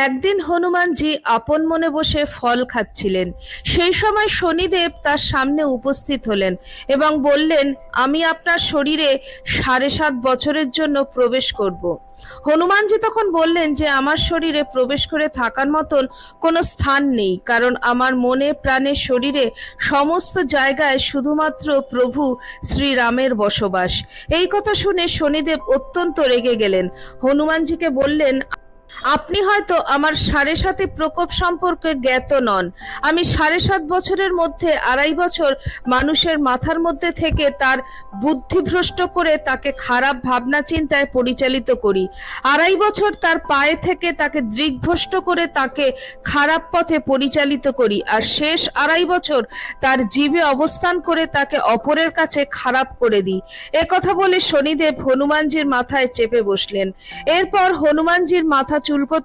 একদিন হনুমানজি আপন মনে বসে ফল খাচ্ছিলেন। সেই সময় শনিদেব তার সামনে উপস্থিত হলেন এবং বললেন, আমি আপনার শরীরে 7.5 বছরের জন্য প্রবেশ করব। হনুমানজি তখন বললেন যে আমার শরীরে প্রবেশ করে থাকার মতন কোনো স্থান নেই, কারণ আমার মনে প্রাণে শরীরে সমস্ত জায়গায় শুধুমাত্র প্রভু শ্রীরামের বসবাস। এই কথা শুনে শনিদেব অত্যন্ত রেগে গেলেন। হনুমানজিকে বললেন, আপনি হয়তো আমার 7.5 প্রকোপ সম্পর্কে জ্ঞাত নন। আমি 7.5 বছরের মধ্যে 2.5 বছর মানুষের মাথার মধ্যে থেকে তার বুদ্ধিভ্রষ্ট করে তাকে খারাপ ভাবনা চিন্তায় পরিচালিত করি। 2.5 বছর তার পায়ে থেকে তাকে দিগ্ভ্রষ্ট করে তাকে খারাপ পথে পরিচালিত করি, আর শেষ 2.5 বছর তার জীবে অবস্থান করে তাকে অপরের কাছে খারাপ করে দিই। একথা বলে শনিদেব হনুমানজির মাথায় চেপে বসলেন। এরপর হনুমানজির মাথা চুলকোতে